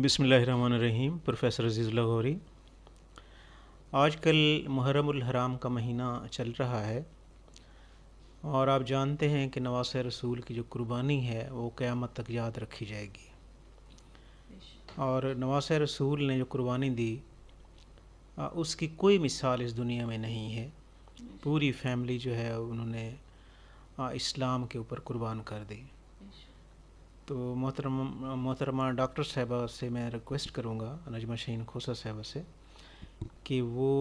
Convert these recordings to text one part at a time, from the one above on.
बिस्मिल्लाहिर्रहमानिर्रहीम। प्रोफेसर अज़ीज़ुल्लाह गौरी। आज कल मुहर्रम उल हराम का महीना चल रहा है और आप जानते हैं कि नवासे रसूल की जो कुर्बानी है वो क़यामत तक याद रखी जाएगी। और नवासे रसूल ने जो कुर्बानी दी उसकी कोई मिसाल इस दुनिया में नहीं है। पूरी फैमिली जो है उन्होंने इस्लाम के ऊपर कुर्बान कर दी। तो मोहतरमा डॉक्टर साहिबा से मैं रिक्वेस्ट करूँगा, नजमा शहीन खोसा साहिबा से, कि वो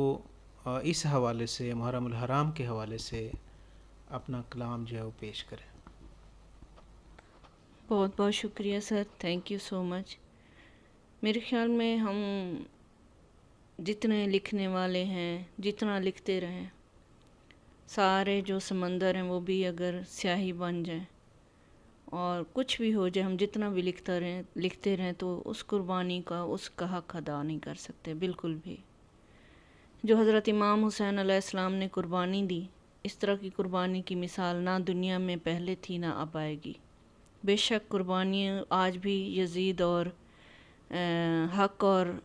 इस हवाले से, मुहर्रम उल हराम के हवाले से अपना कलाम जो है वो पेश करें। बहुत बहुत शुक्रिया sir, thank you so much. मेरे ख़्याल में हम जितने लिखने वाले हैं, जितना लिखते रहें, सारे जो समंदर हैं वो भी अगर स्याही बन जाए और कुछ भी हो जाए, हम जितना भी लिखते रहें तो उस कुर्बानी का, उसका हक अदा नहीं कर सकते बिल्कुल भी। जो हज़रत इमाम हुसैन अलैहिस्सलाम ने कुर्बानी दी, इस तरह की कुर्बानी की मिसाल ना दुनिया में पहले थी ना अब आएगी। बेशक कुर्बानी आज भी यजीद और हक और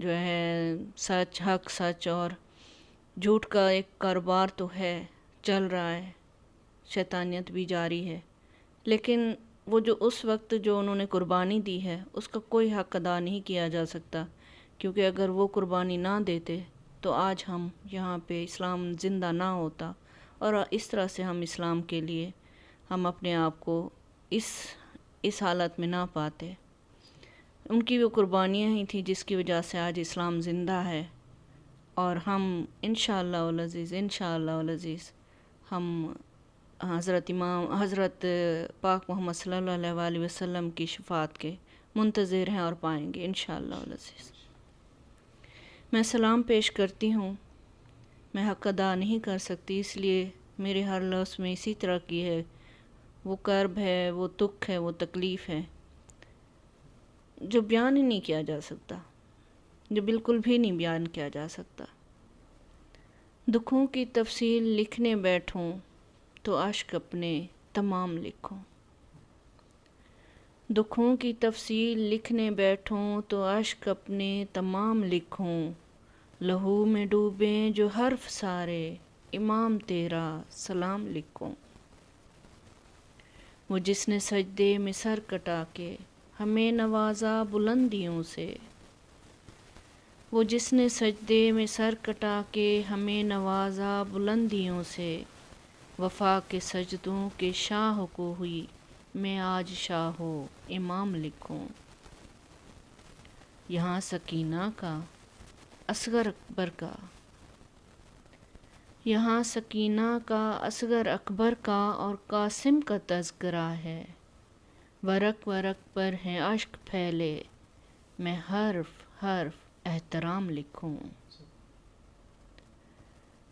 जो है सच, हक सच और झूठ का एक कारोबार तो है, चल रहा है, शैतानियत भी जारी है, लेकिन वो जो उस वक्त जो उन्होंने कुर्बानी दी है उसका कोई हक अदा नहीं किया जा सकता, क्योंकि अगर वो कुर्बानी ना देते तो आज हम यहाँ पे इस्लाम ज़िंदा ना होता और इस तरह से हम इस्लाम के लिए हम अपने आप को इस हालत में ना पाते। उनकी वो कुर्बानियाँ ही थी जिसकी वजह से आज इस्लाम ज़िंदा है और हम इंशाअल्लाह वल अज़ीज़ हम हज़रत पाक मोहम्मद सल्लल्लाहु अलैहि वसल्लम की शफ़ाअत के मुंतज़िर हैं और पाएंगे इंशाअल्लाह वल अज़ीज़। मैं सलाम पेश करती हूँ। मैं हक अदा नहीं कर सकती, इसलिए मेरे हर लफ्ज़ में इसी तरह की है, वो कर्ब है, वो दुख है, वो तकलीफ़ है जो बयान ही नहीं किया जा सकता, जो बिल्कुल भी नहीं बयान किया जा सकता। दुखों की तफसील लिखने बैठूं तो अश्क अपने तमाम लिखूं। दुखों की तफसील लिखने बैठूं तो अश्क अपने तमाम लिखूं। लहू में डूबें जो हर्फ सारे, इमाम तेरा सलाम लिखूं। वो जिसने सजदे में सर कटा के हमें नवाजा बुलंदियों से, वो जिसने सजदे में सर कटा के हमें नवाजा बुलंदियों से, वफ़ा के सजदों के शाह को हुई मैं आज शाहो इमाम लिखूं। यहाँ सकीना का, असगर अकबर का, यहाँ सकीना का, असगर अकबर का और कासिम का तज़किरा है। वरक वरक पर हैं अश्क फैले, मैं हर्फ हर्फ एहतराम लिखूं।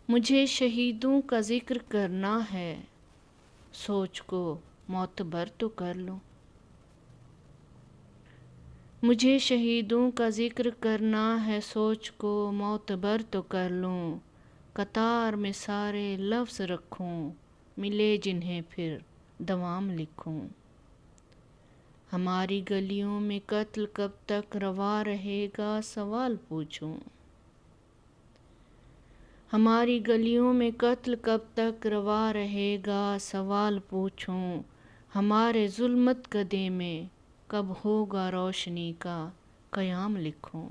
मुझे शहीदों का ज़िक्र करना है, सोच को मोतबर तो कर लूं। मुझे शहीदों का ज़िक्र करना है, सोच को मोतबर तो कर लूं। कतार में सारे लफ्ज़ रखूं, मिले जिन्हें फिर दवाम लिखूं। हमारी गलियों में कत्ल कब तक रवा रहेगा, सवाल पूछूं। हमारी गलियों में कत्ल कब तक रवा रहेगा, सवाल पूछूं। हमारे जुल्मत गदे में कब होगा रोशनी का क़याम लिखूं।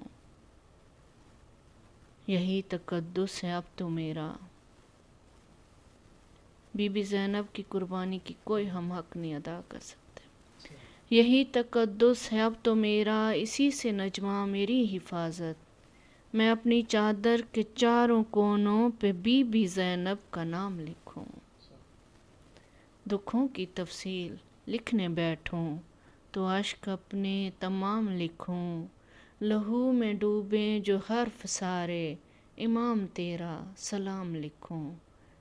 यही तक़द्दुस है अब तो मेरा। बीबी ज़ैनब की कुर्बानी की कोई हम हक नहीं अदा कर सकते। यही तक़द्दुस है अब तो मेरा, इसी से नजमा मेरी हिफाजत। मैं अपनी चादर के चारों कोनों पे बीबी ज़ैनब का नाम लिखूं। दुखों की तफसील लिखने बैठूं तो अश्क अपने तमाम लिखूं। लहू में डूबें जो हर्फ सारे, इमाम तेरा सलाम लिखूं।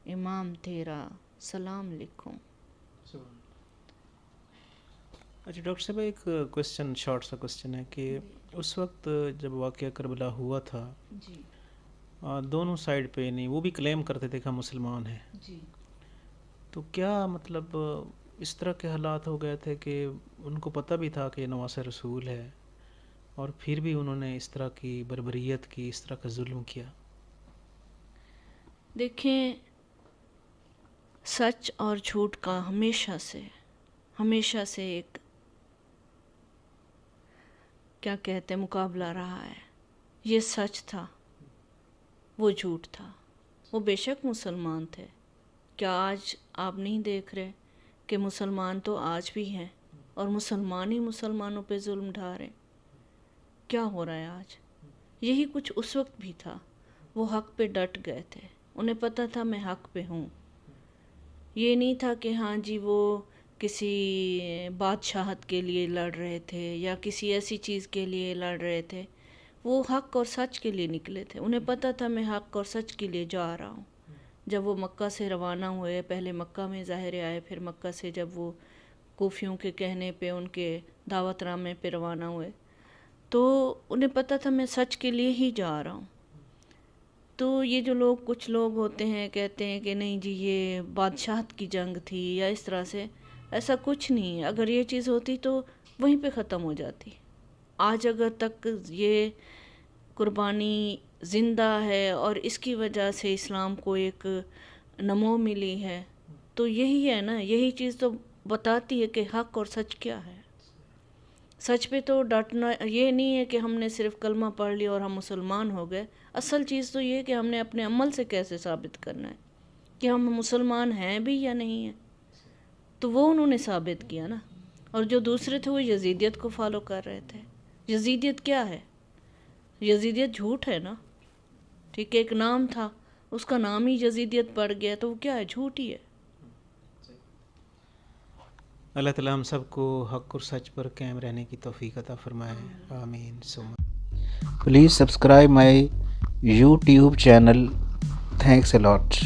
इमाम तेरा सलाम लिखूं। अच्छा डॉक्टर साहब, एक क्वेश्चन, शॉर्ट सा क्वेश्चन है कि उस वक्त जब वाक़या करबला हुआ था जी दोनों साइड पे, नहीं वो भी क्लेम करते थे कि हम मुसलमान हैं, जी तो क्या मतलब इस तरह के हालात हो गए थे कि उनको पता भी था कि ये नवासे रसूल है, اور پھر بھی انہوں نے اس طرح کی بربریت کی، اس طرح کا ظلم کیا؟ دیکھیں، سچ اور جھوٹ کا ہمیشہ سے ایک کیا کہتے ہیں مقابلہ رہا ہے. یہ سچ تھا، وہ جھوٹ تھا. وہ بے شک مسلمان تھے. کیا آج آپ نہیں دیکھ رہے کہ مسلمان تو آج بھی ہیں اور مسلمان ہی مسلمانوں پہ ظلم ڈھا رہے؟ کیا ہو رہا ہے آج؟ یہی کچھ اس وقت بھی تھا. وہ حق پہ ڈٹ گئے تھے، انہیں پتہ تھا میں حق پہ ہوں. یہ نہیں تھا کہ ہاں جی وہ کسی بادشاہت کے لیے لڑ رہے تھے یا کسی ایسی چیز کے لیے لڑ رہے تھے. وہ حق اور سچ کے لیے نکلے تھے. انہیں پتہ تھا میں حق اور سچ کے لیے جا رہا ہوں. جب وہ مکہ سے روانہ ہوئے، پہلے مکہ میں ظاہر آئے، پھر مکہ سے جب وہ کوفیوں کے کہنے پہ ان کے دعوت نامے پہ روانہ ہوئے، تو انہیں پتہ تھا میں سچ کے لیے ہی جا رہا ہوں. تو یہ جو کچھ لوگ ہوتے ہیں کہتے ہیں کہ نہیں جی یہ بادشاہت کی جنگ تھی یا اس طرح سے، ایسا کچھ نہیں ہے. اگر یہ چیز ہوتی تو وہیں پہ ختم ہو جاتی. آج اگر تک یہ قربانی زندہ ہے اور اس کی وجہ سے اسلام کو ایک نمو ملی ہے، تو یہی ہے نا. یہی چیز تو بتاتی ہے کہ حق اور سچ کیا ہے. سچ پہ تو ڈٹنا یہ نہیں ہے کہ ہم نے صرف کلمہ پڑھ لیا اور ہم مسلمان ہو گئے. اصل چیز تو یہ ہے کہ ہم نے اپنے عمل سے کیسے ثابت کرنا ہے کہ ہم مسلمان ہیں بھی یا نہیں ہیں. تو وہ انہوں نے ثابت کیا نا. اور جو دوسرے تھے وہ یزیدیت کو فالو کر رہے تھے. یزیدیت کیا ہے؟ یزیدیت جھوٹ ہے نا. ٹھیک ہے، ایک نام تھا، اس کا نام ہی یزیدیت پڑ گیا، تو وہ کیا ہے؟ جھوٹ ہی ہے. اللہ تعالیٰ ہم سب کو حق اور سچ پر قائم رہنے کی توفیق عطا فرمائے. آمین. Please subscribe my YouTube channel. Thanks a lot.